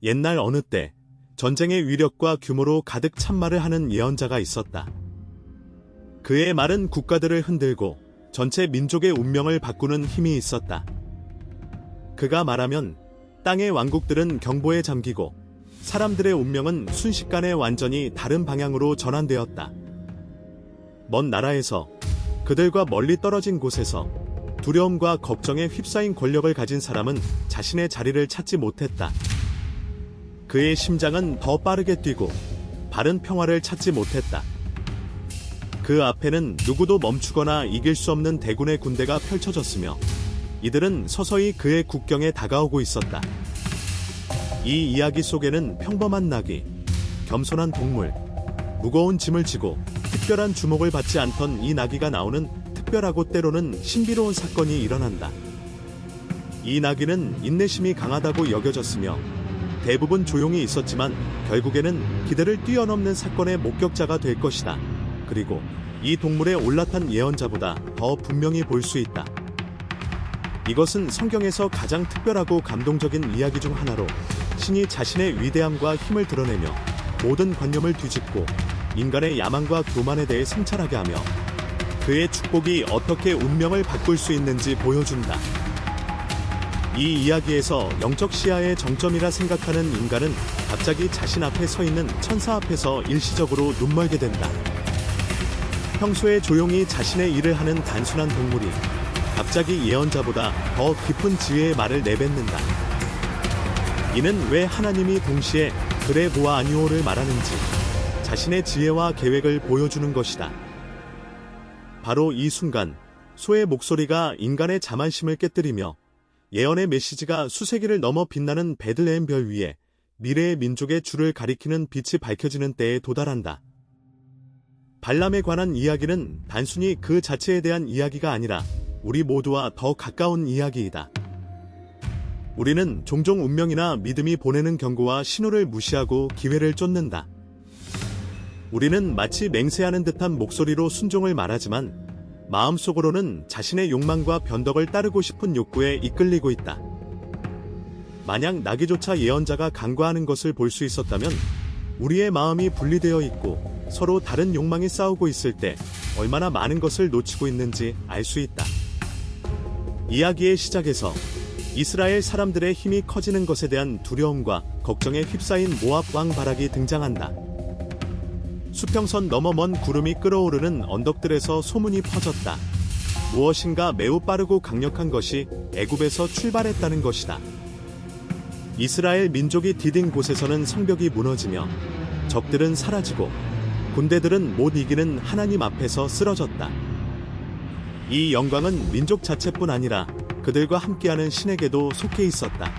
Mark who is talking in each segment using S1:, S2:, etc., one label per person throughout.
S1: 옛날 어느 때 전쟁의 위력과 규모로 가득 찬 말을 하는 예언자가 있었다. 그의 말은 국가들을 흔들고 전체 민족의 운명을 바꾸는 힘이 있었다. 그가 말하면 땅의 왕국들은 경보에 잠기고 사람들의 운명은 순식간에 완전히 다른 방향으로 전환되었다. 먼 나라에서, 그들과 멀리 떨어진 곳에서 두려움과 걱정에 휩싸인 권력을 가진 사람은 자신의 자리를 찾지 못했다. 그의 심장은 더 빠르게 뛰고 바른 평화를 찾지 못했다. 그 앞에는 누구도 멈추거나 이길 수 없는 대군의 군대가 펼쳐졌으며 이들은 서서히 그의 국경에 다가오고 있었다. 이 이야기 속에는 평범한 나귀, 겸손한 동물, 무거운 짐을 지고 특별한 주목을 받지 않던 이 나귀가 나오는 특별하고 때로는 신비로운 사건이 일어난다. 이 나귀는 인내심이 강하다고 여겨졌으며 대부분 조용히 있었지만 결국에는 기대를 뛰어넘는 사건의 목격자가 될 것이다. 그리고 이 동물의 올라탄 예언자보다 더 분명히 볼 수 있다. 이것은 성경에서 가장 특별하고 감동적인 이야기 중 하나로 신이 자신의 위대함과 힘을 드러내며 모든 관념을 뒤집고 인간의 야망과 교만에 대해 성찰하게 하며 그의 축복이 어떻게 운명을 바꿀 수 있는지 보여준다. 이 이야기에서 영적 시야의 정점이라 생각하는 인간은 갑자기 자신 앞에 서 있는 천사 앞에서 일시적으로 눈멀게 된다. 평소에 조용히 자신의 일을 하는 단순한 동물이 갑자기 예언자보다 더 깊은 지혜의 말을 내뱉는다. 이는 왜 하나님이 동시에 그래 보아 아니오를 말하는지 자신의 지혜와 계획을 보여주는 것이다. 바로 이 순간 소의 목소리가 인간의 자만심을 깨뜨리며 예언의 메시지가 수세기를 넘어 빛나는 베들레헴 별 위에 미래의 민족의 주를 가리키는 빛이 밝혀지는 때에 도달한다. 발람에 관한 이야기는 단순히 그 자체에 대한 이야기가 아니라 우리 모두와 더 가까운 이야기이다. 우리는 종종 운명이나 믿음이 보내는 경고와 신호를 무시하고 기회를 쫓는다. 우리는 마치 맹세하는 듯한 목소리로 순종을 말하지만 마음속으로는 자신의 욕망과 변덕을 따르고 싶은 욕구에 이끌리고 있다. 만약 나귀조차 예언자가 간과하는 것을 볼 수 있었다면 우리의 마음이 분리되어 있고 서로 다른 욕망이 싸우고 있을 때 얼마나 많은 것을 놓치고 있는지 알 수 있다. 이야기의 시작에서 이스라엘 사람들의 힘이 커지는 것에 대한 두려움과 걱정에 휩싸인 모압 왕 바락이 등장한다. 수평선 너머 먼 구름이 끓어오르는 언덕들에서 소문이 퍼졌다. 무엇인가 매우 빠르고 강력한 것이 애굽에서 출발했다는 것이다. 이스라엘 민족이 디딘 곳에서는 성벽이 무너지며 적들은 사라지고 군대들은 못 이기는 하나님 앞에서 쓰러졌다. 이 영광은 민족 자체뿐 아니라 그들과 함께하는 신에게도 속해 있었다.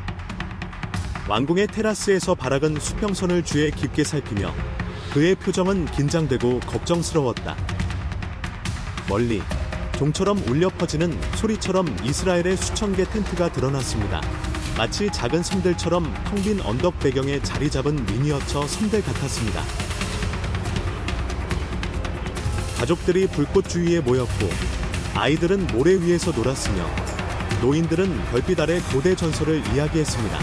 S1: 왕궁의 테라스에서 바락은 수평선을 주에 깊게 살피며 그의 표정은 긴장되고 걱정스러웠다. 멀리 종처럼 울려 퍼지는 소리처럼 이스라엘의 수천 개 텐트가 드러났습니다. 마치 작은 섬들처럼 텅 빈 언덕 배경에 자리 잡은 미니어처 섬들 같았습니다. 가족들이 불꽃 주위에 모였고 아이들은 모래 위에서 놀았으며 노인들은 별빛 아래 고대 전설을 이야기했습니다.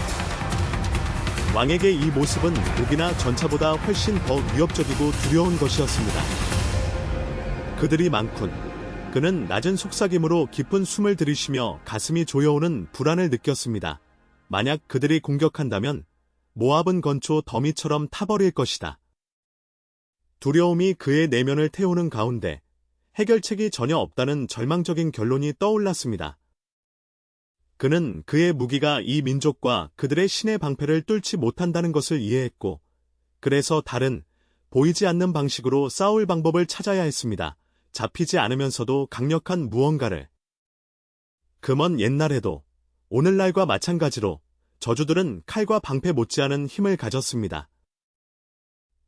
S1: 왕에게 이 모습은 무기나 전차보다 훨씬 더 위협적이고 두려운 것이었습니다. 그들이 많군. 그는 낮은 속삭임으로 깊은 숨을 들이쉬며 가슴이 조여오는 불안을 느꼈습니다. 만약 그들이 공격한다면 모압은 건초 더미처럼 타버릴 것이다. 두려움이 그의 내면을 태우는 가운데 해결책이 전혀 없다는 절망적인 결론이 떠올랐습니다. 그는 그의 무기가 이 민족과 그들의 신의 방패를 뚫지 못한다는 것을 이해했고, 그래서 다른, 보이지 않는 방식으로 싸울 방법을 찾아야 했습니다. 잡히지 않으면서도 강력한 무언가를. 그 먼 옛날에도, 오늘날과 마찬가지로 저주들은 칼과 방패 못지않은 힘을 가졌습니다.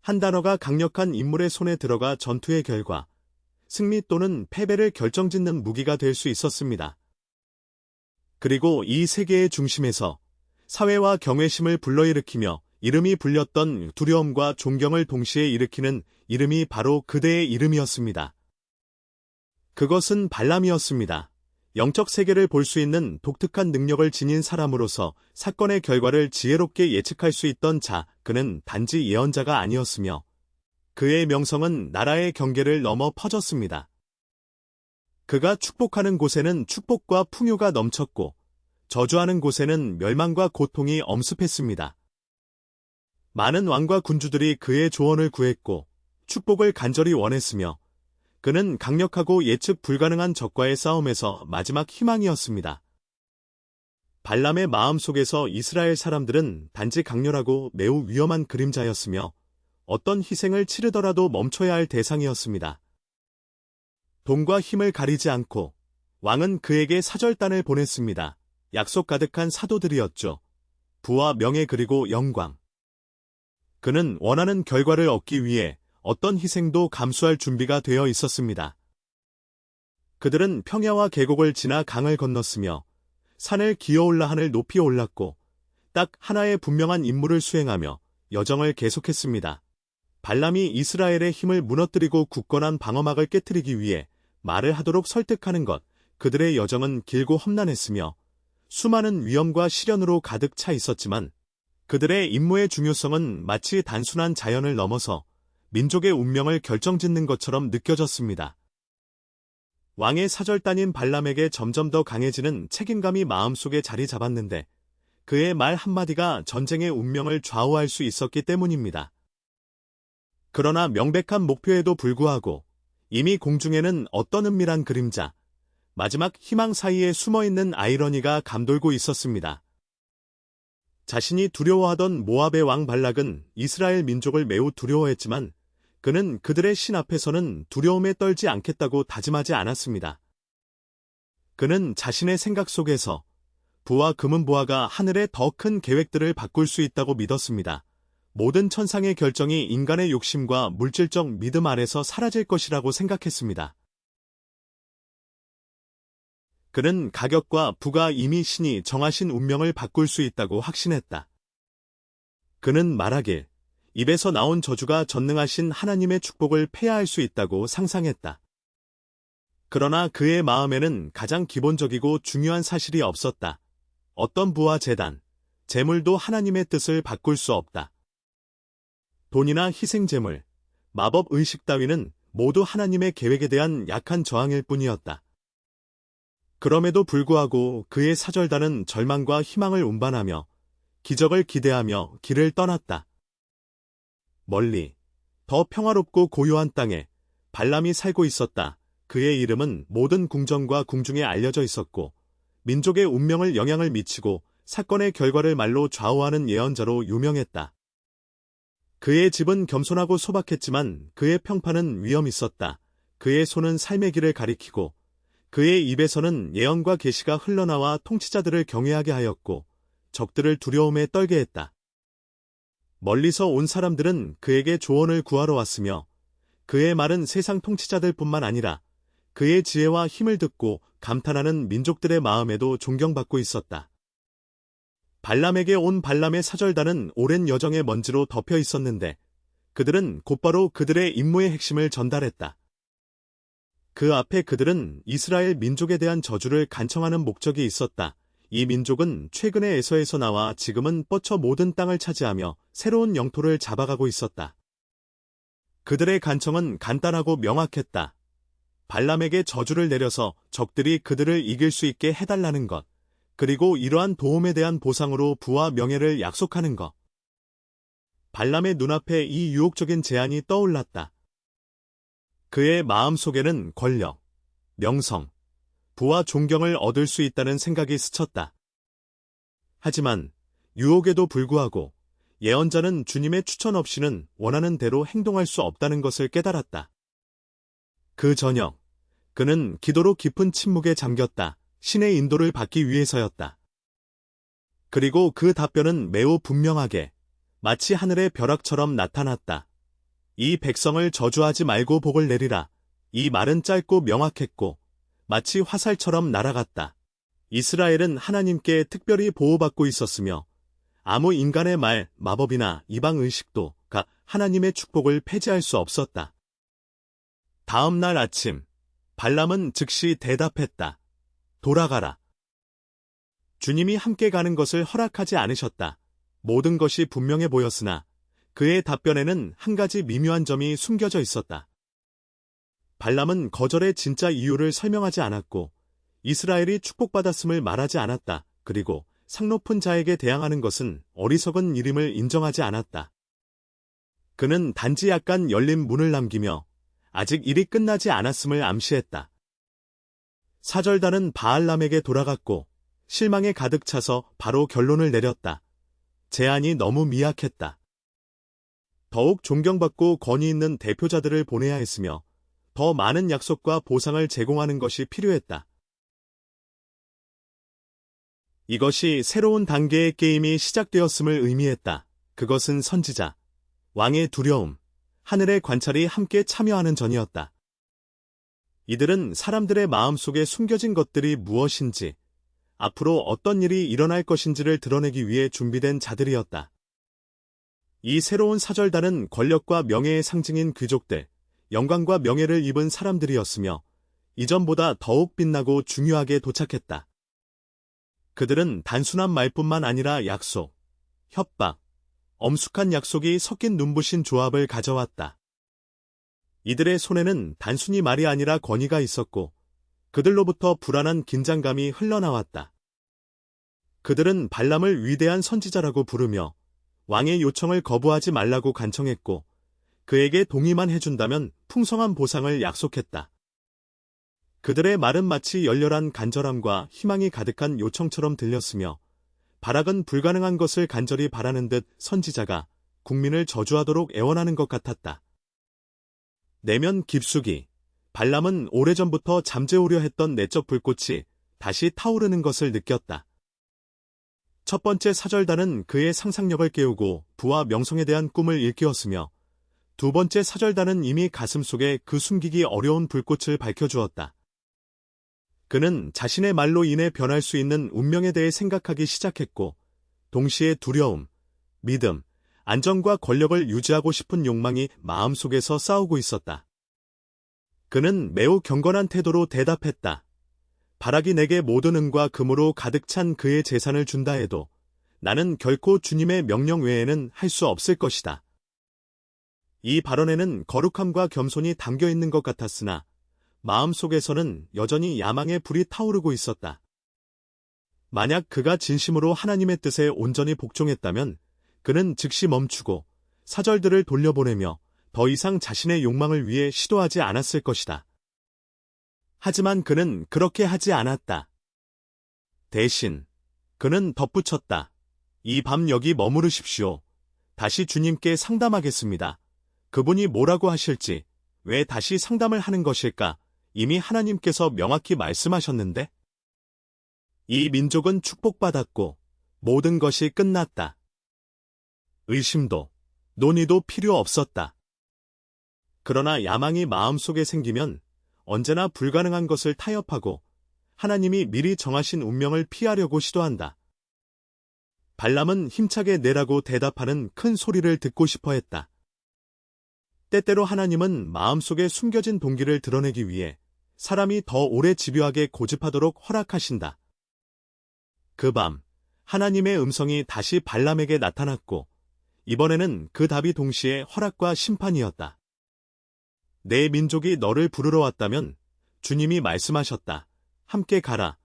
S1: 한 단어가 강력한 인물의 손에 들어가 전투의 결과, 승리 또는 패배를 결정짓는 무기가 될 수 있었습니다. 그리고 이 세계의 중심에서 사회와 경외심을 불러일으키며 이름이 불렸던 두려움과 존경을 동시에 일으키는 이름이 바로 그대의 이름이었습니다. 그것은 발람이었습니다. 영적 세계를 볼 수 있는 독특한 능력을 지닌 사람으로서 사건의 결과를 지혜롭게 예측할 수 있던 자, 그는 단지 예언자가 아니었으며 그의 명성은 나라의 경계를 넘어 퍼졌습니다. 그가 축복하는 곳에는 축복과 풍요가 넘쳤고 저주하는 곳에는 멸망과 고통이 엄습했습니다. 많은 왕과 군주들이 그의 조언을 구했고 축복을 간절히 원했으며 그는 강력하고 예측 불가능한 적과의 싸움에서 마지막 희망이었습니다. 발람의 마음속에서 이스라엘 사람들은 단지 강렬하고 매우 위험한 그림자였으며 어떤 희생을 치르더라도 멈춰야 할 대상이었습니다. 돈과 힘을 가리지 않고 왕은 그에게 사절단을 보냈습니다. 약속 가득한 사도들이었죠. 부와 명예 그리고 영광. 그는 원하는 결과를 얻기 위해 어떤 희생도 감수할 준비가 되어 있었습니다. 그들은 평야와 계곡을 지나 강을 건넜으며 산을 기어올라 하늘 높이 올랐고 딱 하나의 분명한 임무를 수행하며 여정을 계속했습니다. 발람이 이스라엘의 힘을 무너뜨리고 굳건한 방어막을 깨트리기 위해 말을 하도록 설득하는 것, 그들의 여정은 길고 험난했으며 수많은 위험과 시련으로 가득 차 있었지만 그들의 임무의 중요성은 마치 단순한 자연을 넘어서 민족의 운명을 결정짓는 것처럼 느껴졌습니다. 왕의 사절단인 발람에게 점점 더 강해지는 책임감이 마음속에 자리 잡았는데 그의 말 한마디가 전쟁의 운명을 좌우할 수 있었기 때문입니다. 그러나 명백한 목표에도 불구하고 이미 공중에는 어떤 은밀한 그림자, 마지막 희망 사이에 숨어있는 아이러니가 감돌고 있었습니다. 자신이 두려워하던 모압의 왕 발락은 이스라엘 민족을 매우 두려워했지만 그는 그들의 신 앞에서는 두려움에 떨지 않겠다고 다짐하지 않았습니다. 그는 자신의 생각 속에서 부와 금은보화가 하늘의 더 큰 계획들을 바꿀 수 있다고 믿었습니다. 모든 천상의 결정이 인간의 욕심과 물질적 믿음 아래서 사라질 것이라고 생각했습니다. 그는 가격과 부가 이미 신이 정하신 운명을 바꿀 수 있다고 확신했다. 그는 말하길 입에서 나온 저주가 전능하신 하나님의 축복을 폐하할 수 있다고 상상했다. 그러나 그의 마음에는 가장 기본적이고 중요한 사실이 없었다. 어떤 부와 재단, 재물도 하나님의 뜻을 바꿀 수 없다. 돈이나 희생제물, 마법 의식 따위는 모두 하나님의 계획에 대한 약한 저항일 뿐이었다. 그럼에도 불구하고 그의 사절단은 절망과 희망을 운반하며 기적을 기대하며 길을 떠났다. 멀리, 더 평화롭고 고요한 땅에 발람이 살고 있었다. 그의 이름은 모든 궁정과 궁중에 알려져 있었고 민족의 운명을 영향을 미치고 사건의 결과를 말로 좌우하는 예언자로 유명했다. 그의 집은 겸손하고 소박했지만 그의 평판은 위험 있었다. 그의 손은 삶의 길을 가리키고 그의 입에서는 예언과 계시가 흘러나와 통치자들을 경외하게 하였고 적들을 두려움에 떨게 했다. 멀리서 온 사람들은 그에게 조언을 구하러 왔으며 그의 말은 세상 통치자들뿐만 아니라 그의 지혜와 힘을 듣고 감탄하는 민족들의 마음에도 존경받고 있었다. 발람에게 온 발람의 사절단은 오랜 여정의 먼지로 덮여 있었는데 그들은 곧바로 그들의 임무의 핵심을 전달했다. 그 앞에 그들은 이스라엘 민족에 대한 저주를 간청하는 목적이 있었다. 이 민족은 최근에 에서에서 나와 지금은 뻗쳐 모든 땅을 차지하며 새로운 영토를 잡아가고 있었다. 그들의 간청은 간단하고 명확했다. 발람에게 저주를 내려서 적들이 그들을 이길 수 있게 해달라는 것, 그리고 이러한 도움에 대한 보상으로 부와 명예를 약속하는 것. 발람의 눈앞에 이 유혹적인 제안이 떠올랐다. 그의 마음속에는 권력, 명성, 부와 존경을 얻을 수 있다는 생각이 스쳤다. 하지만 유혹에도 불구하고 예언자는 주님의 추천 없이는 원하는 대로 행동할 수 없다는 것을 깨달았다. 그 저녁, 그는 기도로 깊은 침묵에 잠겼다. 신의 인도를 받기 위해서였다. 그리고 그 답변은 매우 분명하게 마치 하늘의 벼락처럼 나타났다. 이 백성을 저주하지 말고 복을 내리라. 이 말은 짧고 명확했고 마치 화살처럼 날아갔다. 이스라엘은 하나님께 특별히 보호받고 있었으며 아무 인간의 말, 마법이나 이방 의식도 하나님의 축복을 폐지할 수 없었다. 다음 날 아침, 발람은 즉시 대답했다. 돌아가라. 주님이 함께 가는 것을 허락하지 않으셨다. 모든 것이 분명해 보였으나 그의 답변에는 한 가지 미묘한 점이 숨겨져 있었다. 발람은 거절의 진짜 이유를 설명하지 않았고 이스라엘이 축복받았음을 말하지 않았다. 그리고 상높은 자에게 대항하는 것은 어리석은 일임을 인정하지 않았다. 그는 단지 약간 열린 문을 남기며 아직 일이 끝나지 않았음을 암시했다. 사절단은 바알람에게 돌아갔고 실망에 가득 차서 바로 결론을 내렸다. 제안이 너무 미약했다. 더욱 존경받고 권위 있는 대표자들을 보내야 했으며 더 많은 약속과 보상을 제공하는 것이 필요했다. 이것이 새로운 단계의 게임이 시작되었음을 의미했다. 그것은 선지자, 왕의 두려움, 하늘의 관찰이 함께 참여하는 전이었다. 이들은 사람들의 마음속에 숨겨진 것들이 무엇인지, 앞으로 어떤 일이 일어날 것인지를 드러내기 위해 준비된 자들이었다. 이 새로운 사절단은 권력과 명예의 상징인 귀족들, 영광과 명예를 입은 사람들이었으며 이전보다 더욱 빛나고 중요하게 도착했다. 그들은 단순한 말뿐만 아니라 약속, 협박, 엄숙한 약속이 섞인 눈부신 조합을 가져왔다. 이들의 손에는 단순히 말이 아니라 권위가 있었고 그들로부터 불안한 긴장감이 흘러나왔다. 그들은 발람을 위대한 선지자라고 부르며 왕의 요청을 거부하지 말라고 간청했고 그에게 동의만 해준다면 풍성한 보상을 약속했다. 그들의 말은 마치 열렬한 간절함과 희망이 가득한 요청처럼 들렸으며 발악은 불가능한 것을 간절히 바라는 듯 선지자가 국민을 저주하도록 애원하는 것 같았다. 내면 깊숙이 발람은 오래전부터 잠재우려 했던 내적 불꽃이 다시 타오르는 것을 느꼈다. 첫 번째 사절단은 그의 상상력을 깨우고 부와 명성에 대한 꿈을 일깨웠으며 두 번째 사절단은 이미 가슴속에 그 숨기기 어려운 불꽃을 밝혀주었다. 그는 자신의 말로 인해 변할 수 있는 운명에 대해 생각하기 시작했고 동시에 두려움, 믿음, 안정과 권력을 유지하고 싶은 욕망이 마음속에서 싸우고 있었다. 그는 매우 경건한 태도로 대답했다. 발악이 내게 모든 은과 금으로 가득 찬 그의 재산을 준다 해도 나는 결코 주님의 명령 외에는 할 수 없을 것이다. 이 발언에는 거룩함과 겸손이 담겨 있는 것 같았으나 마음속에서는 여전히 야망의 불이 타오르고 있었다. 만약 그가 진심으로 하나님의 뜻에 온전히 복종했다면 그는 즉시 멈추고 사절들을 돌려보내며 더 이상 자신의 욕망을 위해 시도하지 않았을 것이다. 하지만 그는 그렇게 하지 않았다. 대신 그는 덧붙였다. 이 밤 여기 머무르십시오. 다시 주님께 상담하겠습니다. 그분이 뭐라고 하실지, 왜 다시 상담을 하는 것일까? 이미 하나님께서 명확히 말씀하셨는데? 이 민족은 축복받았고 모든 것이 끝났다. 의심도, 논의도 필요 없었다. 그러나 야망이 마음속에 생기면 언제나 불가능한 것을 타협하고 하나님이 미리 정하신 운명을 피하려고 시도한다. 발람은 힘차게 내라고 대답하는 큰 소리를 듣고 싶어 했다. 때때로 하나님은 마음속에 숨겨진 동기를 드러내기 위해 사람이 더 오래 집요하게 고집하도록 허락하신다. 그 밤, 하나님의 음성이 다시 발람에게 나타났고 이번에는 그 답이 동시에 허락과 심판이었다. 내 민족이 너를 부르러 왔다면 주님이 말씀하셨다. 함께 가라.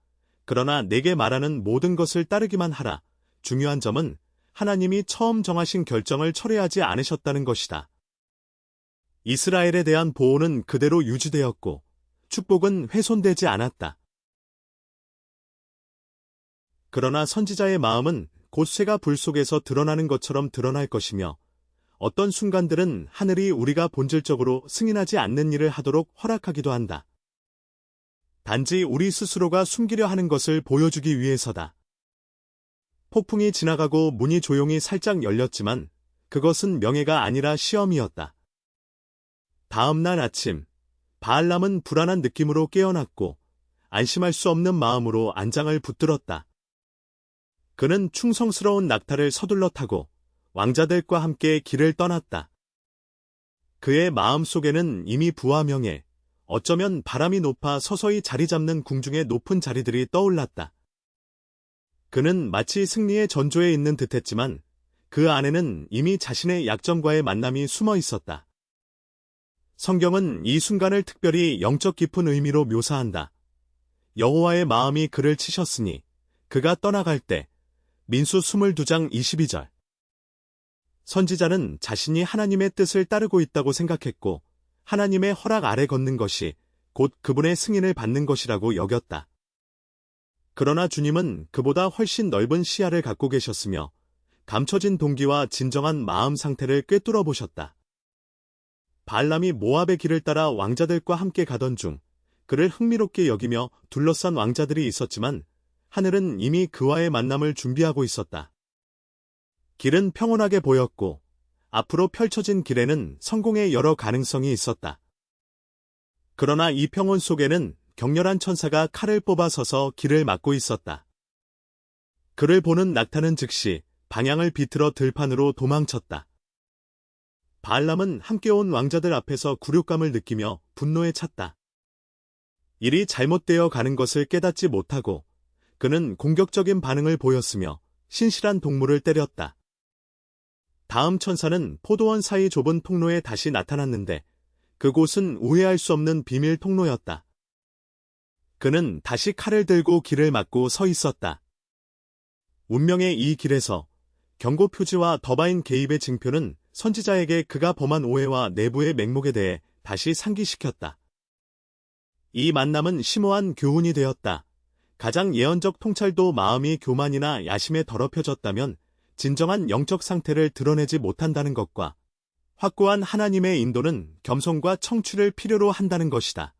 S1: 그러나 내게 말하는 모든 것을 따르기만 하라. 중요한 점은 하나님이 처음 정하신 결정을 철회하지 않으셨다는 것이다. 이스라엘에 대한 보호는 그대로 유지되었고 축복은 훼손되지 않았다. 그러나 선지자의 마음은 곧 쇠가 불 속에서 드러나는 것처럼 드러날 것이며 어떤 순간들은 하늘이 우리가 본질적으로 승인하지 않는 일을 하도록 허락하기도 한다. 단지 우리 스스로가 숨기려 하는 것을 보여주기 위해서다. 폭풍이 지나가고 문이 조용히 살짝 열렸지만 그것은 명예가 아니라 시험이었다. 다음 날 아침, 바알람은 불안한 느낌으로 깨어났고 안심할 수 없는 마음으로 안장을 붙들었다. 그는 충성스러운 낙타를 서둘러 타고 왕자들과 함께 길을 떠났다. 그의 마음속에는 이미 부와 명예, 어쩌면 바람이 높아 서서히 자리 잡는 궁중의 높은 자리들이 떠올랐다. 그는 마치 승리의 전조에 있는 듯했지만 그 안에는 이미 자신의 약점과의 만남이 숨어 있었다. 성경은 이 순간을 특별히 영적 깊은 의미로 묘사한다. 여호와의 마음이 그를 치셨으니 그가 떠나갈 때 민수 22장 22절. 선지자는 자신이 하나님의 뜻을 따르고 있다고 생각했고 하나님의 허락 아래 걷는 것이 곧 그분의 승인을 받는 것이라고 여겼다. 그러나 주님은 그보다 훨씬 넓은 시야를 갖고 계셨으며 감춰진 동기와 진정한 마음 상태를 꿰뚫어 보셨다. 발람이 모압의 길을 따라 왕자들과 함께 가던 중 그를 흥미롭게 여기며 둘러싼 왕자들이 있었지만 하늘은 이미 그와의 만남을 준비하고 있었다. 길은 평온하게 보였고 앞으로 펼쳐진 길에는 성공의 여러 가능성이 있었다. 그러나 이 평온 속에는 격렬한 천사가 칼을 뽑아 서서 길을 막고 있었다. 그를 보는 낙타는 즉시 방향을 비틀어 들판으로 도망쳤다. 발람은 함께 온 왕자들 앞에서 굴욕감을 느끼며 분노에 찼다. 일이 잘못되어 가는 것을 깨닫지 못하고 그는 공격적인 반응을 보였으며 신실한 동물을 때렸다. 다음 천사는 포도원 사이 좁은 통로에 다시 나타났는데 그곳은 오해할 수 없는 비밀 통로였다. 그는 다시 칼을 들고 길을 막고 서 있었다. 운명의 이 길에서 경고 표지와 더바인 개입의 징표는 선지자에게 그가 범한 오해와 내부의 맹목에 대해 다시 상기시켰다. 이 만남은 심오한 교훈이 되었다. 가장 예언적 통찰도 마음이 교만이나 야심에 더럽혀졌다면 진정한 영적 상태를 드러내지 못한다는 것과 확고한 하나님의 인도는 겸손과 청취를 필요로 한다는 것이다.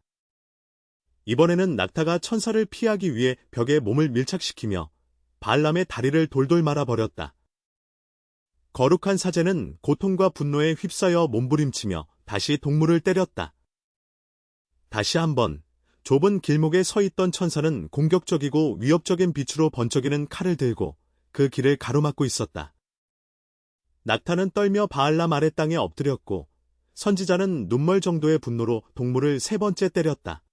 S1: 이번에는 낙타가 천사를 피하기 위해 벽에 몸을 밀착시키며 발람의 다리를 돌돌 말아버렸다. 거룩한 사제는 고통과 분노에 휩싸여 몸부림치며 다시 동물을 때렸다. 다시 한번 좁은 길목에 서 있던 천사는 공격적이고 위협적인 빛으로 번쩍이는 칼을 들고 그 길을 가로막고 있었다. 낙타는 떨며 바알람 아래 땅에 엎드렸고 선지자는 눈멀 정도의 분노로 동물을 3번째 때렸다.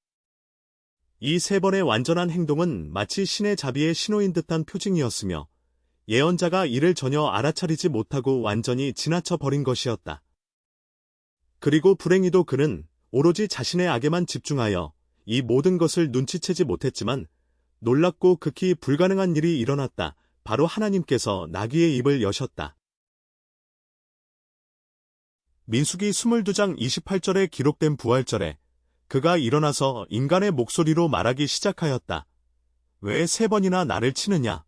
S1: 이 3번의 완전한 행동은 마치 신의 자비의 신호인 듯한 표징이었으며 예언자가 이를 전혀 알아차리지 못하고 완전히 지나쳐 버린 것이었다. 그리고 불행히도 그는 오로지 자신의 악에만 집중하여 이 모든 것을 눈치채지 못했지만 놀랍고 극히 불가능한 일이 일어났다. 바로 하나님께서 나귀의 입을 여셨다. 민수기 22장 28절에 기록된 부활절에 그가 일어나서 인간의 목소리로 말하기 시작하였다. 왜 3번이나 나를 치느냐?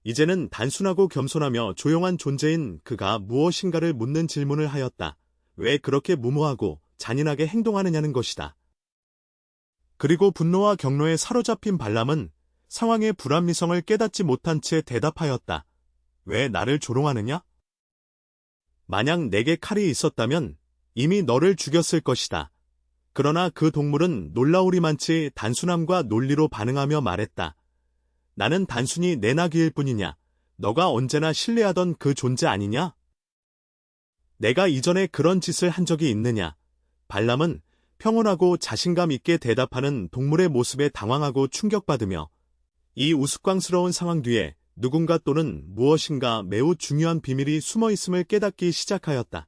S1: 이제는 단순하고 겸손하며 조용한 존재인 그가 무엇인가를 묻는 질문을 하였다. 왜 그렇게 무모하고 잔인하게 행동하느냐는 것이다. 그리고 분노와 경로에 사로잡힌 발람은 상황의 불합리성을 깨닫지 못한 채 대답하였다. 왜 나를 조롱하느냐? 만약 내게 칼이 있었다면 이미 너를 죽였을 것이다. 그러나 그 동물은 놀라우리만치 단순함과 논리로 반응하며 말했다. 나는 단순히 내 나귀일 뿐이냐? 너가 언제나 신뢰하던 그 존재 아니냐? 내가 이전에 그런 짓을 한 적이 있느냐? 발람은 평온하고 자신감 있게 대답하는 동물의 모습에 당황하고 충격받으며 이 우스꽝스러운 상황 뒤에 누군가 또는 무엇인가 매우 중요한 비밀이 숨어 있음을 깨닫기 시작하였다.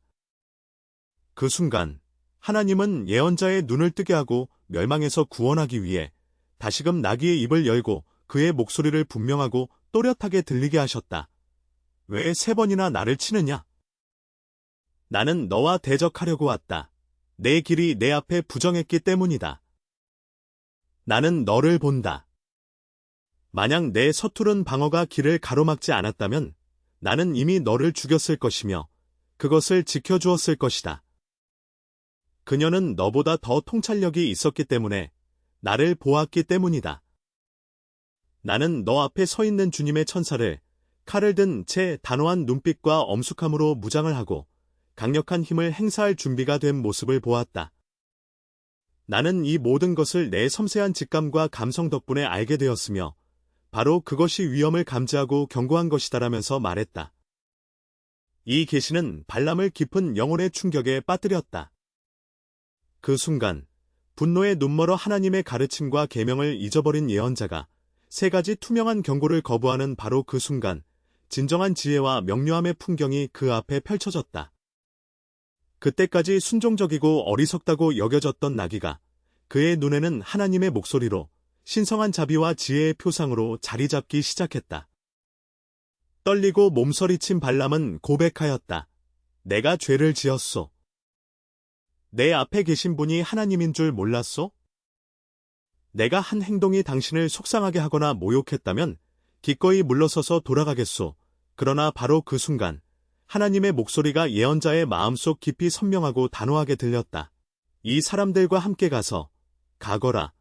S1: 그 순간 하나님은 예언자의 눈을 뜨게 하고 멸망에서 구원하기 위해 다시금 나귀의 입을 열고 그의 목소리를 분명하고 또렷하게 들리게 하셨다. 왜 3번이나 나를 치느냐? 나는 너와 대적하려고 왔다. 내 길이 내 앞에 부정했기 때문이다. 나는 너를 본다. 만약 내 서투른 방어가 길을 가로막지 않았다면 나는 이미 너를 죽였을 것이며 그것을 지켜주었을 것이다. 그녀는 너보다 더 통찰력이 있었기 때문에 나를 보았기 때문이다. 나는 너 앞에 서 있는 주님의 천사를 칼을 든 채 단호한 눈빛과 엄숙함으로 무장을 하고 강력한 힘을 행사할 준비가 된 모습을 보았다. 나는 이 모든 것을 내 섬세한 직감과 감성 덕분에 알게 되었으며 바로 그것이 위험을 감지하고 경고한 것이다라면서 말했다. 이 계시는 발람을 깊은 영혼의 충격에 빠뜨렸다. 그 순간 분노에 눈멀어 하나님의 가르침과 계명을 잊어버린 예언자가 세 가지 투명한 경고를 거부하는 바로 그 순간 진정한 지혜와 명료함의 풍경이 그 앞에 펼쳐졌다. 그때까지 순종적이고 어리석다고 여겨졌던 나귀가 그의 눈에는 하나님의 목소리로 신성한 자비와 지혜의 표상으로 자리 잡기 시작했다. 떨리고 몸서리친 발람은 고백하였다. 내가 죄를 지었소. 내 앞에 계신 분이 하나님인 줄 몰랐소? 내가 한 행동이 당신을 속상하게 하거나 모욕했다면 기꺼이 물러서서 돌아가겠소. 그러나 바로 그 순간 하나님의 목소리가 예언자의 마음속 깊이 선명하고 단호하게 들렸다. 이 사람들과 함께 가거라.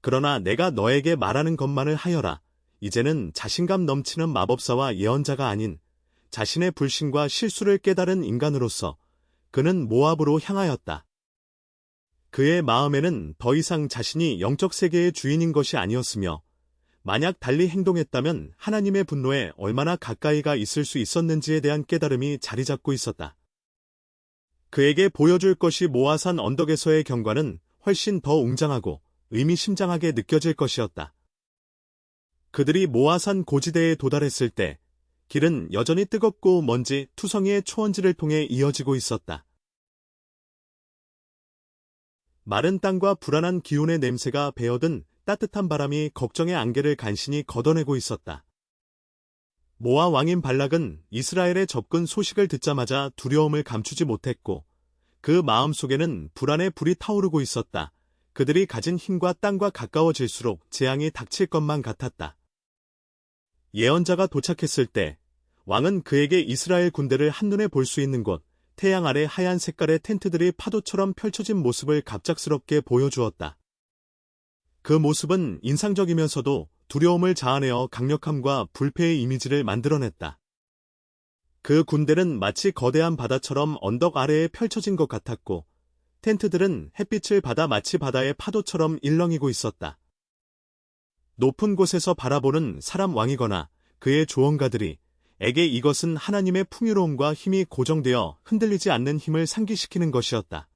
S1: 그러나 내가 너에게 말하는 것만을 하여라. 이제는 자신감 넘치는 마법사와 예언자가 아닌 자신의 불신과 실수를 깨달은 인간으로서 그는 모압으로 향하였다. 그의 마음에는 더 이상 자신이 영적 세계의 주인인 것이 아니었으며 만약 달리 행동했다면 하나님의 분노에 얼마나 가까이가 있을 수 있었는지에 대한 깨달음이 자리 잡고 있었다. 그에게 보여줄 것이 모아산 언덕에서의 경관은 훨씬 더 웅장하고 의미심장하게 느껴질 것이었다. 그들이 모아산 고지대에 도달했을 때 길은 여전히 뜨겁고 먼지 투성이의 초원지를 통해 이어지고 있었다. 마른 땅과 불안한 기운의 냄새가 배어든 따뜻한 바람이 걱정의 안개를 간신히 걷어내고 있었다. 모아 왕인 발락은 이스라엘의 접근 소식을 듣자마자 두려움을 감추지 못했고 그 마음속에는 불안의 불이 타오르고 있었다. 그들이 가진 힘과 땅과 가까워질수록 재앙이 닥칠 것만 같았다. 예언자가 도착했을 때 왕은 그에게 이스라엘 군대를 한눈에 볼 수 있는 곳, 태양 아래 하얀 색깔의 텐트들이 파도처럼 펼쳐진 모습을 갑작스럽게 보여주었다. 그 모습은 인상적이면서도 두려움을 자아내어 강력함과 불패의 이미지를 만들어냈다. 그 군대는 마치 거대한 바다처럼 언덕 아래에 펼쳐진 것 같았고 텐트들은 햇빛을 받아 마치 바다의 파도처럼 일렁이고 있었다. 높은 곳에서 바라보는 사람 왕이거나 그의 조언가들이 에게 이것은 하나님의 풍요로움과 힘이 고정되어 흔들리지 않는 힘을 상기시키는 것이었다.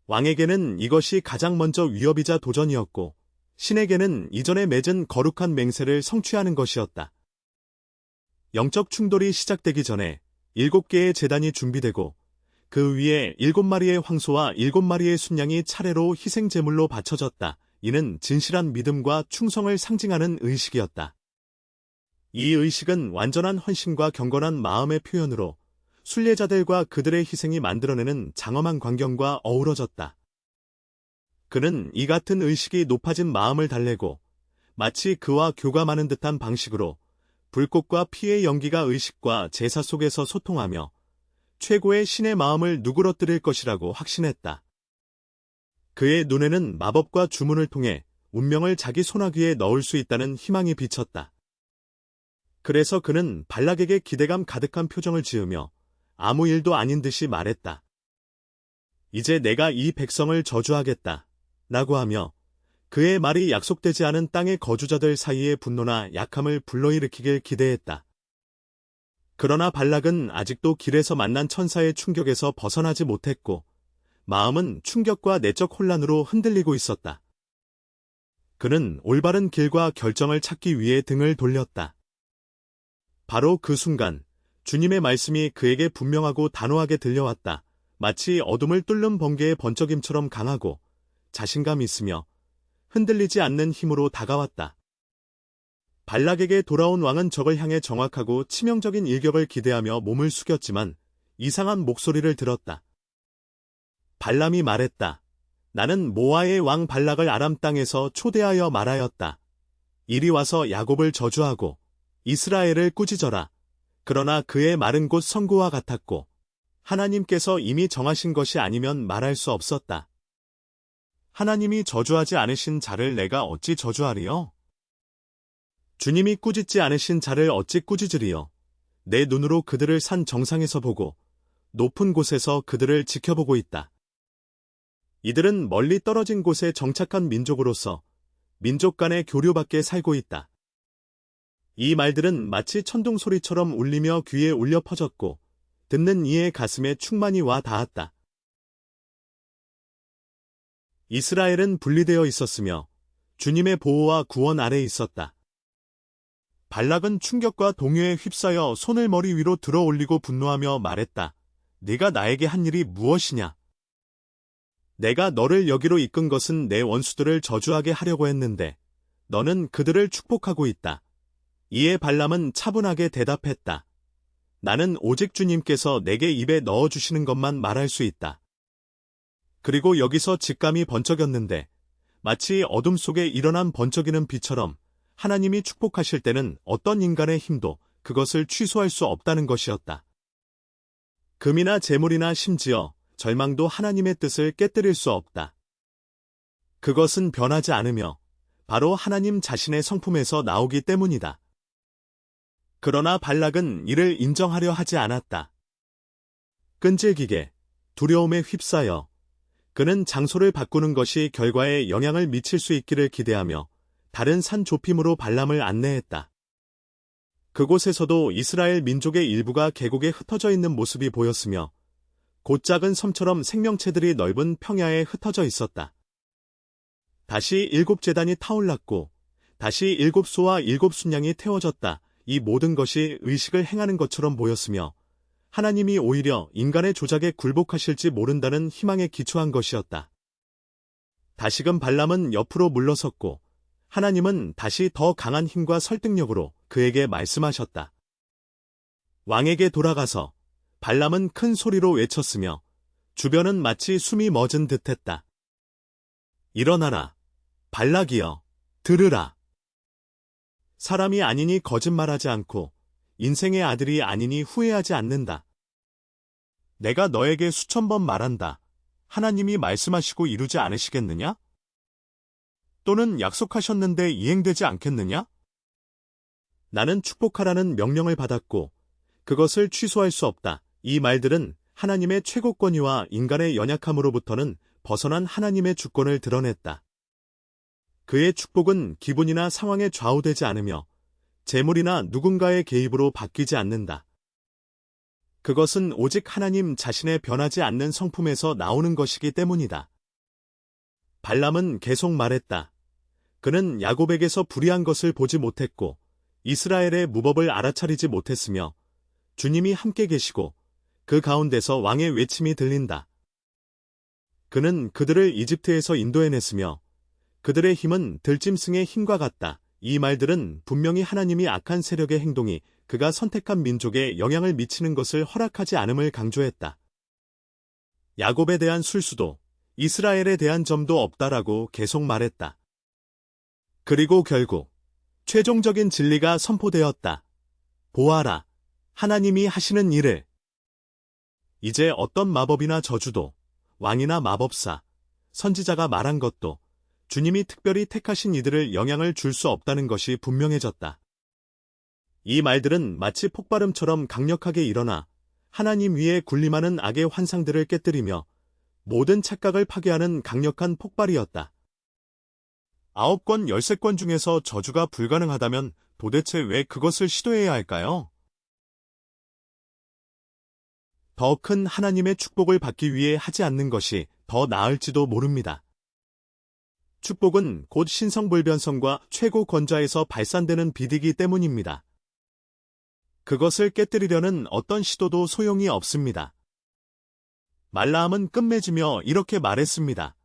S1: 왕에게는 이것이 가장 먼저 위협이자 도전이었고 신에게는 이전에 맺은 거룩한 맹세를 성취하는 것이었다. 영적 충돌이 시작되기 전에 7개의 제단이 준비되고 그 위에 7마리의 황소와 7마리의 순양이 차례로 희생제물로 바쳐졌다. 이는 진실한 믿음과 충성을 상징하는 의식이었다. 이 의식은 완전한 헌신과 경건한 마음의 표현으로 순례자들과 그들의 희생이 만들어내는 장엄한 광경과 어우러졌다. 그는 이 같은 의식이 높아진 마음을 달래고 마치 그와 교감하는 듯한 방식으로 불꽃과 피의 연기가 의식과 제사 속에서 소통하며 최고의 신의 마음을 누그러뜨릴 것이라고 확신했다. 그의 눈에는 마법과 주문을 통해 운명을 자기 손아귀에 넣을 수 있다는 희망이 비쳤다. 그래서 그는 발락에게 기대감 가득한 표정을 지으며 아무 일도 아닌 듯이 말했다. 이제 내가 이 백성을 저주하겠다. 라고 하며 그의 말이 약속되지 않은 땅의 거주자들 사이의 분노나 약함을 불러일으키길 기대했다. 그러나 발락은 아직도 길에서 만난 천사의 충격에서 벗어나지 못했고 마음은 충격과 내적 혼란으로 흔들리고 있었다. 그는 올바른 길과 결정을 찾기 위해 등을 돌렸다. 바로 그 순간 주님의 말씀이 그에게 분명하고 단호하게 들려왔다. 마치 어둠을 뚫는 번개의 번쩍임처럼 강하고 자신감 있으며 흔들리지 않는 힘으로 다가왔다. 발락에게 돌아온 왕은 적을 향해 정확하고 치명적인 일격을 기대하며 몸을 숙였지만 이상한 목소리를 들었다. 발람이 말했다. 나는 모아의 왕 발락을 아람 땅에서 초대하여 말하였다. 이리 와서 야곱을 저주하고 이스라엘을 꾸짖어라. 그러나 그의 말은 곧 선고와 같았고 하나님께서 이미 정하신 것이 아니면 말할 수 없었다. 하나님이 저주하지 않으신 자를 내가 어찌 저주하리요? 주님이 꾸짖지 않으신 자를 어찌 꾸짖으리요? 내 눈으로 그들을 산 정상에서 보고 높은 곳에서 그들을 지켜보고 있다. 이들은 멀리 떨어진 곳에 정착한 민족으로서 민족 간의 교류밖에 살고 있다. 이 말들은 마치 천둥 소리처럼 울리며 귀에 울려 퍼졌고 듣는 이의 가슴에 충만히 와 닿았다. 이스라엘은 분리되어 있었으며 주님의 보호와 구원 아래 있었다. 발락은 충격과 동요에 휩싸여 손을 머리 위로 들어 올리고 분노하며 말했다. 네가 나에게 한 일이 무엇이냐? 내가 너를 여기로 이끈 것은 내 원수들을 저주하게 하려고 했는데 너는 그들을 축복하고 있다. 이에 발람은 차분하게 대답했다. 나는 오직 주님께서 내게 입에 넣어주시는 것만 말할 수 있다. 그리고 여기서 직감이 번쩍였는데 마치 어둠 속에 일어난 번쩍이는 빛처럼 하나님이 축복하실 때는 어떤 인간의 힘도 그것을 취소할 수 없다는 것이었다. 금이나 재물이나 심지어 절망도 하나님의 뜻을 깨뜨릴 수 없다. 그것은 변하지 않으며 바로 하나님 자신의 성품에서 나오기 때문이다. 그러나 발락은 이를 인정하려 하지 않았다. 끈질기게 두려움에 휩싸여 그는 장소를 바꾸는 것이 결과에 영향을 미칠 수 있기를 기대하며 다른 산 좁힘으로 발람을 안내했다. 그곳에서도 이스라엘 민족의 일부가 계곡에 흩어져 있는 모습이 보였으며 곧 작은 섬처럼 생명체들이 넓은 평야에 흩어져 있었다. 다시 7제단이 타올랐고 다시 7소와 7순양이 태워졌다. 이 모든 것이 의식을 행하는 것처럼 보였으며 하나님이 오히려 인간의 조작에 굴복하실지 모른다는 희망에 기초한 것이었다. 다시금 발람은 옆으로 물러섰고 하나님은 다시 더 강한 힘과 설득력으로 그에게 말씀하셨다. 왕에게 돌아가서 발람은 큰 소리로 외쳤으며 주변은 마치 숨이 멎은 듯했다. 일어나라, 발락이여, 들으라. 사람이 아니니 거짓말하지 않고 인생의 아들이 아니니 후회하지 않는다. 내가 너에게 수천 번 말한다. 하나님이 말씀하시고 이루지 않으시겠느냐? 또는 약속하셨는데 이행되지 않겠느냐? 나는 축복하라는 명령을 받았고 그것을 취소할 수 없다. 이 말들은 하나님의 최고 권위와 인간의 연약함으로부터는 벗어난 하나님의 주권을 드러냈다. 그의 축복은 기분이나 상황에 좌우되지 않으며 재물이나 누군가의 개입으로 바뀌지 않는다. 그것은 오직 하나님 자신의 변하지 않는 성품에서 나오는 것이기 때문이다. 발람은 계속 말했다. 그는 야곱에게서 불의한 것을 보지 못했고 이스라엘의 무법을 알아차리지 못했으며 주님이 함께 계시고 그 가운데서 왕의 외침이 들린다. 그는 그들을 이집트에서 인도해냈으며 그들의 힘은 들짐승의 힘과 같다. 이 말들은 분명히 하나님이 악한 세력의 행동이 그가 선택한 민족에 영향을 미치는 것을 허락하지 않음을 강조했다. 야곱에 대한 술수도 이스라엘에 대한 점도 없다라고 계속 말했다. 그리고 결국 최종적인 진리가 선포되었다. 보아라, 하나님이 하시는 일을. 이제 어떤 마법이나 저주도, 왕이나 마법사, 선지자가 말한 것도 주님이 특별히 택하신 이들을 영향을 줄 수 없다는 것이 분명해졌다. 이 말들은 마치 폭발음처럼 강력하게 일어나 하나님 위에 군림하는 악의 환상들을 깨뜨리며 모든 착각을 파괴하는 강력한 폭발이었다. 9권 13권 중에서 저주가 불가능하다면 도대체 왜 그것을 시도해야 할까요? 더 큰 하나님의 축복을 받기 위해 하지 않는 것이 더 나을지도 모릅니다. 축복은 곧 신성불변성과 최고 권좌에서 발산되는 빛이기 때문입니다. 그것을 깨뜨리려는 어떤 시도도 소용이 없습니다. 말라함은 끝맺으며 이렇게 말했습니다.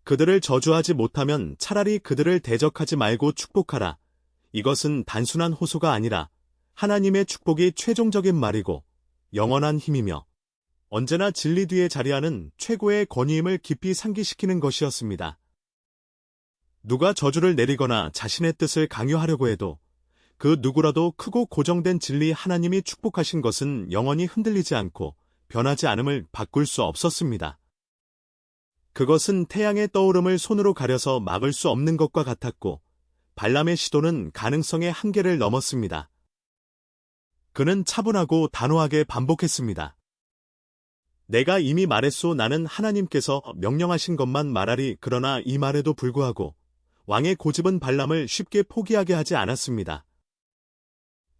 S1: 그들을 저주하지 못하면 차라리 그들을 대적하지 말고 축복하라. 이것은 단순한 호소가 아니라 하나님의 축복이 최종적인 말이고 영원한 힘이며 언제나 진리 뒤에 자리하는 최고의 권위임을 깊이 상기시키는 것이었습니다. 누가 저주를 내리거나 자신의 뜻을 강요하려고 해도 그 누구라도 크고 고정된 진리 하나님이 축복하신 것은 영원히 흔들리지 않고 변하지 않음을 바꿀 수 없었습니다. 그것은 태양의 떠오름을 손으로 가려서 막을 수 없는 것과 같았고 발람의 시도는 가능성의 한계를 넘었습니다. 그는 차분하고 단호하게 반복했습니다. 내가 이미 말했소. 나는 하나님께서 명령하신 것만 말하리. 그러나 이 말에도 불구하고 왕의 고집은 발람을 쉽게 포기하게 하지 않았습니다.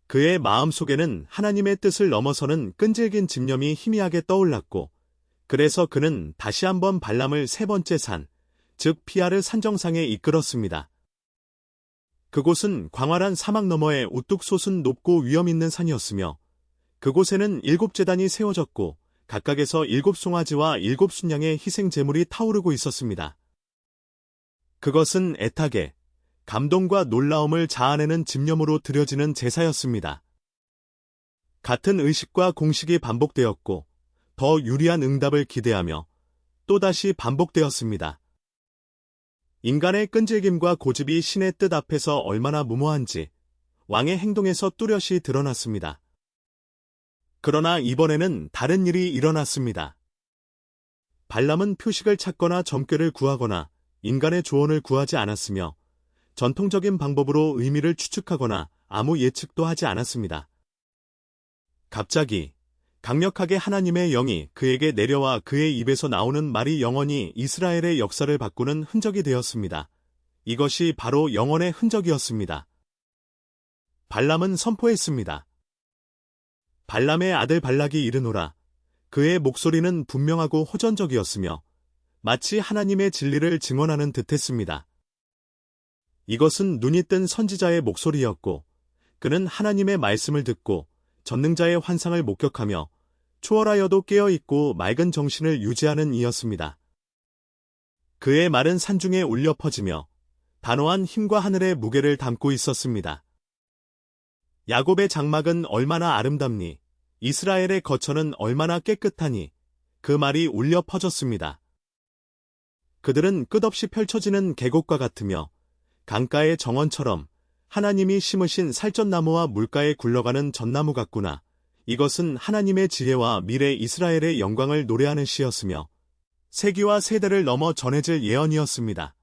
S1: 그의 마음속에는 하나님의 뜻을 넘어서는 끈질긴 집념이 희미하게 떠올랐고 그래서 그는 다시 한번 발람을 세 번째 산, 즉 피아르 산정상에 이끌었습니다. 그곳은 광활한 사막 너머에 우뚝 솟은 높고 위험 있는 산이었으며 그곳에는 7제단이 세워졌고 각각에서 7송아지와 7순양의 희생 제물이 타오르고 있었습니다. 그것은 애타게 감동과 놀라움을 자아내는 집념으로 드려지는 제사였습니다. 같은 의식과 공식이 반복되었고 더 유리한 응답을 기대하며 또다시 반복되었습니다. 인간의 끈질김과 고집이 신의 뜻 앞에서 얼마나 무모한지 왕의 행동에서 뚜렷이 드러났습니다. 그러나 이번에는 다른 일이 일어났습니다. 발람은 표식을 찾거나 점괘를 구하거나 인간의 조언을 구하지 않았으며 전통적인 방법으로 의미를 추측하거나 아무 예측도 하지 않았습니다. 갑자기 강력하게 하나님의 영이 그에게 내려와 그의 입에서 나오는 말이 영원히 이스라엘의 역사를 바꾸는 흔적이 되었습니다. 이것이 바로 영원의 흔적이었습니다. 발람은 선포했습니다. 발람의 아들 발락이 이르노라. 그의 목소리는 분명하고 호전적이었으며 마치 하나님의 진리를 증언하는 듯했습니다. 이것은 눈이 뜬 선지자의 목소리였고 그는 하나님의 말씀을 듣고 전능자의 환상을 목격하며 초월하여도 깨어있고 맑은 정신을 유지하는 이였습니다. 그의 말은 산중에 울려 퍼지며 단호한 힘과 하늘의 무게를 담고 있었습니다. 야곱의 장막은 얼마나 아름답니, 이스라엘의 거처는 얼마나 깨끗하니, 그 말이 울려 퍼졌습니다. 그들은 끝없이 펼쳐지는 계곡과 같으며 강가의 정원처럼 하나님이 심으신 살전나무와 물가에 굴러가는 전나무 같구나. 이것은 하나님의 지혜와 미래 이스라엘의 영광을 노래하는 시였으며 세기와 세대를 넘어 전해질 예언이었습니다.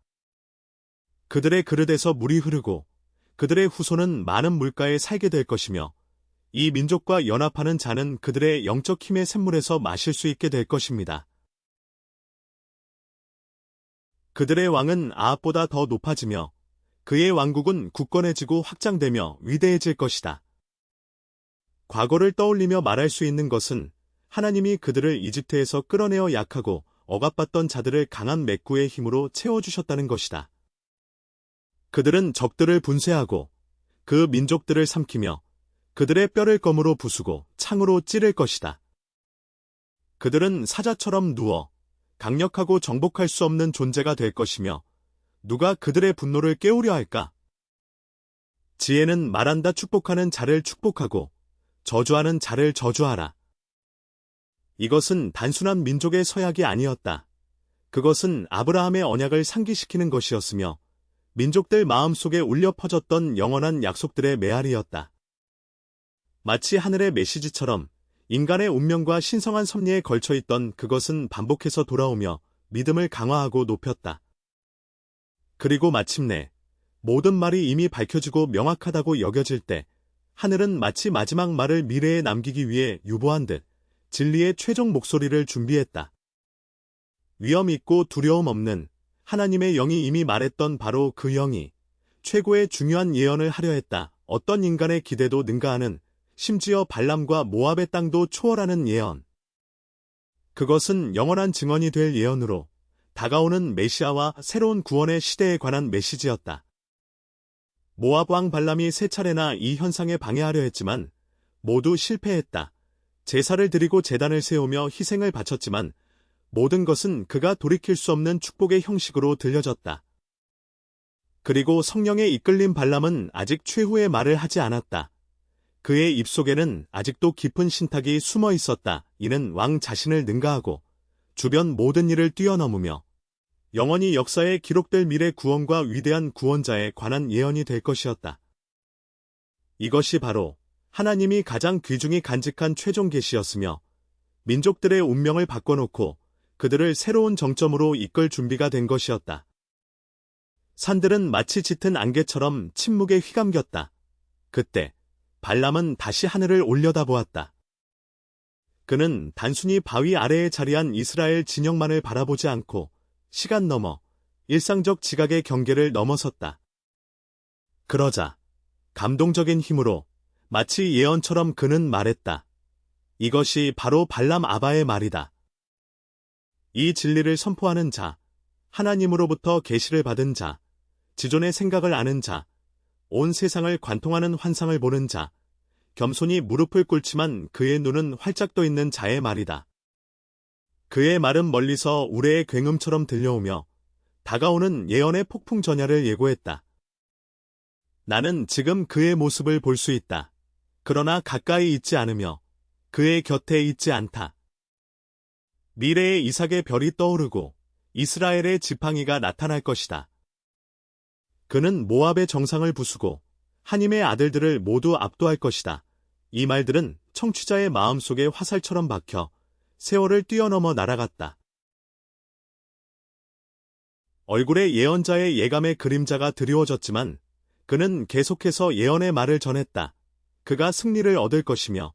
S1: 그들의 그릇에서 물이 흐르고 그들의 후손은 많은 물가에 살게 될 것이며 이 민족과 연합하는 자는 그들의 영적 힘의 샘물에서 마실 수 있게 될 것입니다. 그들의 왕은 아합보다 더 높아지며 그의 왕국은 굳건해지고 확장되며 위대해질 것이다. 과거를 떠올리며 말할 수 있는 것은 하나님이 그들을 이집트에서 끌어내어 약하고 억압받던 자들을 강한 맥구의 힘으로 채워주셨다는 것이다. 그들은 적들을 분쇄하고 그 민족들을 삼키며 그들의 뼈를 검으로 부수고 창으로 찌를 것이다. 그들은 사자처럼 누워 강력하고 정복할 수 없는 존재가 될 것이며 누가 그들의 분노를 깨우려 할까? 지혜는 말한다 축복하는 자를 축복하고 저주하는 자를 저주하라. 이것은 단순한 민족의 서약이 아니었다. 그것은 아브라함의 언약을 상기시키는 것이었으며 민족들 마음속에 울려 퍼졌던 영원한 약속들의 메아리였다. 마치 하늘의 메시지처럼 인간의 운명과 신성한 섭리에 걸쳐있던 그것은 반복해서 돌아오며 믿음을 강화하고 높였다. 그리고 마침내 모든 말이 이미 밝혀지고 명확하다고 여겨질 때 하늘은 마치 마지막 말을 미래에 남기기 위해 유보한 듯 진리의 최종 목소리를 준비했다. 위험 있고 두려움 없는 하나님의 영이 이미 말했던 바로 그 영이 최고의 중요한 예언을 하려 했다. 어떤 인간의 기대도 능가하는, 심지어 발람과 모압의 땅도 초월하는 예언. 그것은 영원한 증언이 될 예언으로 다가오는 메시아와 새로운 구원의 시대에 관한 메시지였다. 모압 왕 발람이 세 차례나 이 현상에 방해하려 했지만 모두 실패했다. 제사를 드리고 제단을 세우며 희생을 바쳤지만 모든 것은 그가 돌이킬 수 없는 축복의 형식으로 들려졌다. 그리고 성령에 이끌린 발람은 아직 최후의 말을 하지 않았다. 그의 입속에는 아직도 깊은 신탁이 숨어 있었다. 이는 왕 자신을 능가하고 주변 모든 일을 뛰어넘으며 영원히 역사에 기록될 미래 구원과 위대한 구원자에 관한 예언이 될 것이었다. 이것이 바로 하나님이 가장 귀중히 간직한 최종 계시였으며 민족들의 운명을 바꿔놓고 그들을 새로운 정점으로 이끌 준비가 된 것이었다. 산들은 마치 짙은 안개처럼 침묵에 휘감겼다. 그때 발람은 다시 하늘을 올려다보았다. 그는 단순히 바위 아래에 자리한 이스라엘 진영만을 바라보지 않고 시간 넘어 일상적 지각의 경계를 넘어섰다. 그러자 감동적인 힘으로 마치 예언처럼 그는 말했다. 이것이 바로 발람 아바의 말이다. 이 진리를 선포하는 자, 하나님으로부터 계시를 받은 자, 지존의 생각을 아는 자, 온 세상을 관통하는 환상을 보는 자, 겸손히 무릎을 꿇지만 그의 눈은 활짝 떠 있는 자의 말이다. 그의 말은 멀리서 우레의 굉음처럼 들려오며 다가오는 예언의 폭풍 전야를 예고했다. 나는 지금 그의 모습을 볼 수 있다. 그러나 가까이 있지 않으며 그의 곁에 있지 않다. 미래의 이삭의 별이 떠오르고 이스라엘의 지팡이가 나타날 것이다. 그는 모압의 정상을 부수고 하님의 아들들을 모두 압도할 것이다. 이 말들은 청취자의 마음속에 화살처럼 박혀 세월을 뛰어넘어 날아갔다. 얼굴에 예언자의 예감의 그림자가 드리워졌지만 그는 계속해서 예언의 말을 전했다. 그가 승리를 얻을 것이며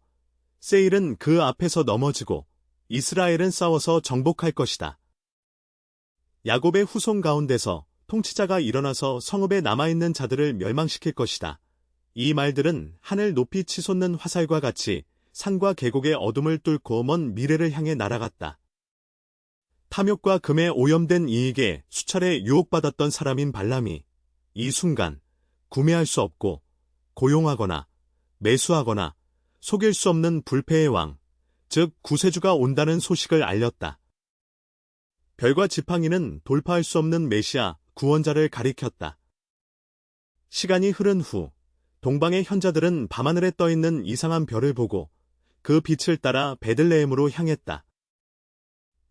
S1: 세일은 그 앞에서 넘어지고 이스라엘은 싸워서 정복할 것이다. 야곱의 후손 가운데서 통치자가 일어나서 성읍에 남아있는 자들을 멸망시킬 것이다. 이 말들은 하늘 높이 치솟는 화살과 같이 산과 계곡의 어둠을 뚫고 먼 미래를 향해 날아갔다. 탐욕과 금에 오염된 이익에 수차례 유혹받았던 사람인 발람이 이 순간 구매할 수 없고 고용하거나 매수하거나 속일 수 없는 불패의 왕, 즉 구세주가 온다는 소식을 알렸다. 별과 지팡이는 돌파할 수 없는 메시아, 구원자를 가리켰다. 시간이 흐른 후 동방의 현자들은 밤하늘에 떠있는 이상한 별을 보고 그 빛을 따라 베들레헴으로 향했다.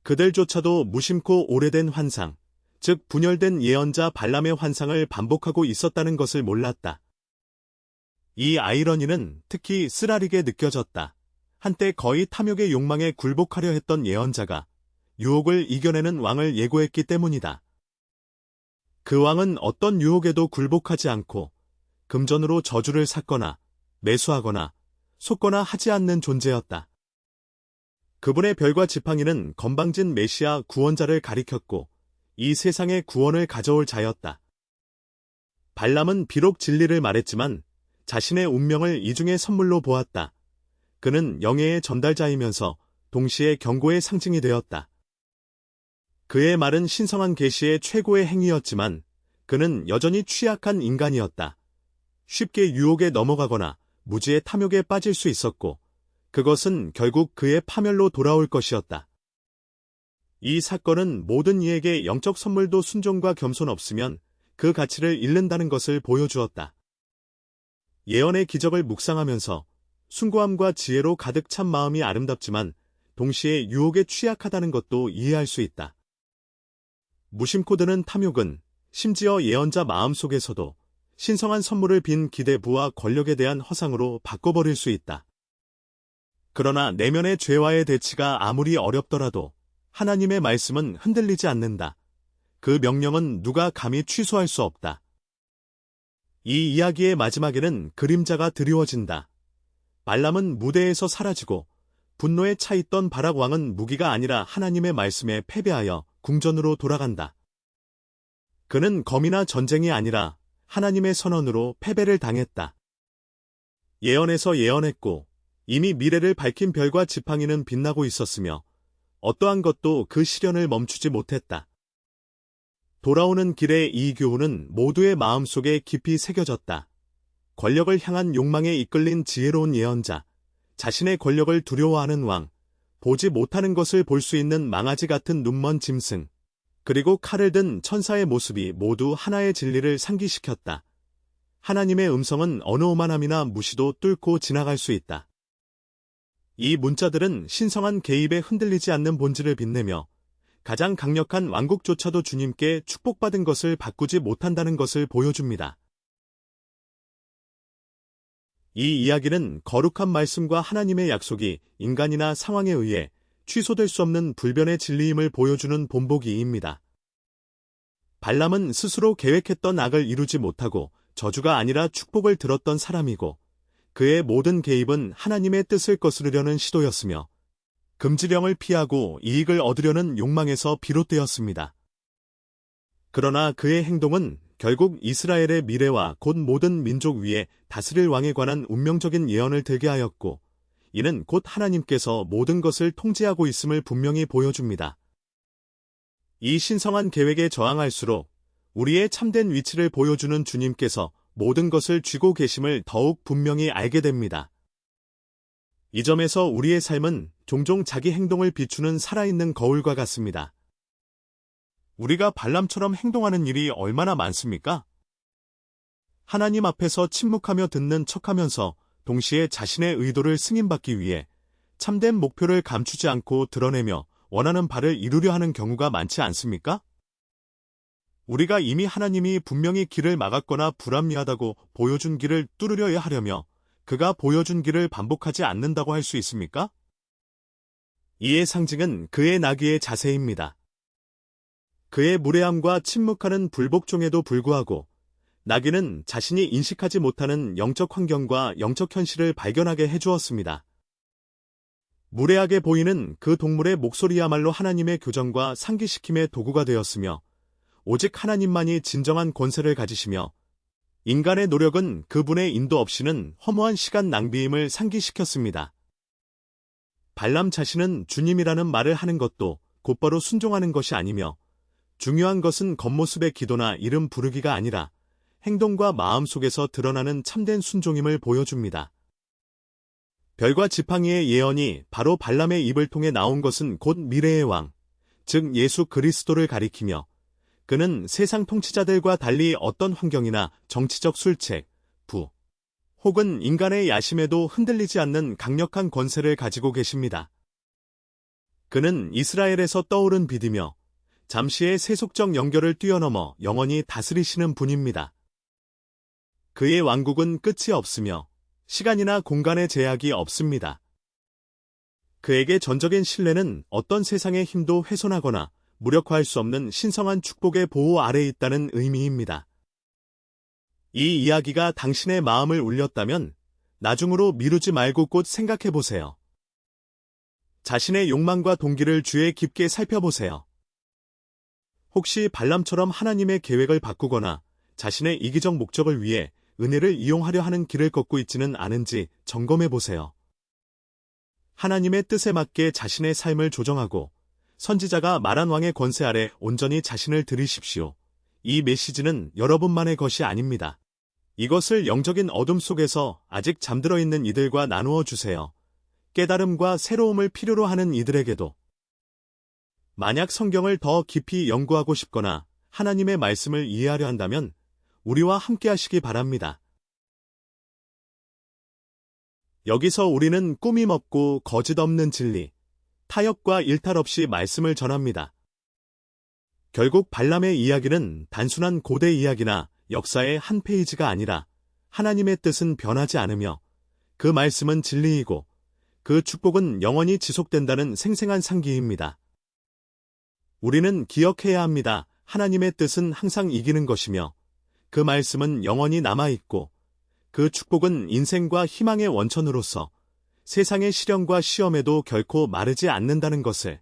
S1: 그들조차도 무심코 오래된 환상, 즉 분열된 예언자 발람의 환상을 반복하고 있었다는 것을 몰랐다. 이 아이러니는 특히 쓰라리게 느껴졌다. 한때 거의 탐욕의 욕망에 굴복하려 했던 예언자가 유혹을 이겨내는 왕을 예고했기 때문이다. 그 왕은 어떤 유혹에도 굴복하지 않고 금전으로 저주를 샀거나 매수하거나 속거나 하지 않는 존재였다. 그분의 별과 지팡이는 건방진 메시아 구원자를 가리켰고 이 세상의 구원을 가져올 자였다. 발람은 비록 진리를 말했지만 자신의 운명을 이중의 선물로 보았다. 그는 영예의 전달자이면서 동시에 경고의 상징이 되었다. 그의 말은 신성한 계시의 최고의 행위였지만 그는 여전히 취약한 인간이었다. 쉽게 유혹에 넘어가거나 무지의 탐욕에 빠질 수 있었고 그것은 결국 그의 파멸로 돌아올 것이었다. 이 사건은 모든 이에게 영적 선물도 순종과 겸손 없으면 그 가치를 잃는다는 것을 보여주었다. 예언의 기적을 묵상하면서 숭고함과 지혜로 가득 찬 마음이 아름답지만 동시에 유혹에 취약하다는 것도 이해할 수 있다. 무심코 드는 탐욕은 심지어 예언자 마음속에서도 신성한 선물을 빈 기대부와 권력에 대한 허상으로 바꿔버릴 수 있다. 그러나 내면의 죄와의 대치가 아무리 어렵더라도 하나님의 말씀은 흔들리지 않는다. 그 명령은 누가 감히 취소할 수 없다. 이 이야기의 마지막에는 그림자가 드리워진다. 발람은 무대에서 사라지고 분노에 차있던 바락 왕은 무기가 아니라 하나님의 말씀에 패배하여 궁전으로 돌아간다. 그는 검이나 전쟁이 아니라 하나님의 선언으로 패배를 당했다. 예언에서 예언했고 이미 미래를 밝힌 별과 지팡이는 빛나고 있었으며 어떠한 것도 그 시련을 멈추지 못했다. 돌아오는 길의 이 교훈은 모두의 마음속에 깊이 새겨졌다. 권력을 향한 욕망에 이끌린 지혜로운 예언자, 자신의 권력을 두려워하는 왕, 보지 못하는 것을 볼 수 있는 망아지 같은 눈먼 짐승, 그리고 칼을 든 천사의 모습이 모두 하나의 진리를 상기시켰다. 하나님의 음성은 어느 오만함이나 무시도 뚫고 지나갈 수 있다. 이 문자들은 신성한 개입에 흔들리지 않는 본질을 빛내며 가장 강력한 왕국조차도 주님께 축복받은 것을 바꾸지 못한다는 것을 보여줍니다. 이 이야기는 거룩한 말씀과 하나님의 약속이 인간이나 상황에 의해 취소될 수 없는 불변의 진리임을 보여주는 본보기입니다. 발람은 스스로 계획했던 악을 이루지 못하고 저주가 아니라 축복을 들었던 사람이고 그의 모든 개입은 하나님의 뜻을 거스르려는 시도였으며 금지령을 피하고 이익을 얻으려는 욕망에서 비롯되었습니다. 그러나 그의 행동은 결국 이스라엘의 미래와 곧 모든 민족 위에 다스릴 왕에 관한 운명적인 예언을 들게 하였고 이는 곧 하나님께서 모든 것을 통제하고 있음을 분명히 보여줍니다. 이 신성한 계획에 저항할수록 우리의 참된 위치를 보여주는 주님께서 모든 것을 쥐고 계심을 더욱 분명히 알게 됩니다. 이 점에서 우리의 삶은 종종 자기 행동을 비추는 살아있는 거울과 같습니다. 우리가 발람처럼 행동하는 일이 얼마나 많습니까? 하나님 앞에서 침묵하며 듣는 척하면서 동시에 자신의 의도를 승인받기 위해 참된 목표를 감추지 않고 드러내며 원하는 바를 이루려 하는 경우가 많지 않습니까? 우리가 이미 하나님이 분명히 길을 막았거나 불합리하다고 보여준 길을 뚫으려 하려며 그가 보여준 길을 반복하지 않는다고 할 수 있습니까? 이의 상징은 그의 나귀의 자세입니다. 그의 무례함과 침묵하는 불복종에도 불구하고 나귀는 자신이 인식하지 못하는 영적 환경과 영적 현실을 발견하게 해주었습니다. 무례하게 보이는 그 동물의 목소리야말로 하나님의 교정과 상기시킴의 도구가 되었으며 오직 하나님만이 진정한 권세를 가지시며 인간의 노력은 그분의 인도 없이는 허무한 시간 낭비임을 상기시켰습니다. 발람 자신은 주님이라는 말을 하는 것도 곧바로 순종하는 것이 아니며 중요한 것은 겉모습의 기도나 이름 부르기가 아니라 행동과 마음 속에서 드러나는 참된 순종임을 보여줍니다. 별과 지팡이의 예언이 바로 발람의 입을 통해 나온 것은 곧 미래의 왕, 즉 예수 그리스도를 가리키며 그는 세상 통치자들과 달리 어떤 환경이나 정치적 술책, 부, 혹은 인간의 야심에도 흔들리지 않는 강력한 권세를 가지고 계십니다. 그는 이스라엘에서 떠오른 빛이며 잠시의 세속적 연결을 뛰어넘어 영원히 다스리시는 분입니다. 그의 왕국은 끝이 없으며 시간이나 공간의 제약이 없습니다. 그에게 전적인 신뢰는 어떤 세상의 힘도 훼손하거나 무력화할 수 없는 신성한 축복의 보호 아래에 있다는 의미입니다. 이 이야기가 당신의 마음을 울렸다면 나중으로 미루지 말고 곧 생각해보세요. 자신의 욕망과 동기를 주의 깊게 살펴보세요. 혹시 발람처럼 하나님의 계획을 바꾸거나 자신의 이기적 목적을 위해 은혜를 이용하려 하는 길을 걷고 있지는 않은지 점검해보세요. 하나님의 뜻에 맞게 자신의 삶을 조정하고 선지자가 말한 왕의 권세 아래 온전히 자신을 드리십시오. 이 메시지는 여러분만의 것이 아닙니다. 이것을 영적인 어둠 속에서 아직 잠들어 있는 이들과 나누어 주세요. 깨달음과 새로움을 필요로 하는 이들에게도. 만약 성경을 더 깊이 연구하고 싶거나 하나님의 말씀을 이해하려 한다면 우리와 함께 하시기 바랍니다. 여기서 우리는 꾸밈 없고 거짓 없는 진리, 타협과 일탈 없이 말씀을 전합니다. 결국 발람의 이야기는 단순한 고대 이야기나 역사의 한 페이지가 아니라 하나님의 뜻은 변하지 않으며 그 말씀은 진리이고 그 축복은 영원히 지속된다는 생생한 상기입니다. 우리는 기억해야 합니다. 하나님의 뜻은 항상 이기는 것이며 그 말씀은 영원히 남아있고 그 축복은 인생과 희망의 원천으로서 세상의 시련과 시험에도 결코 마르지 않는다는 것을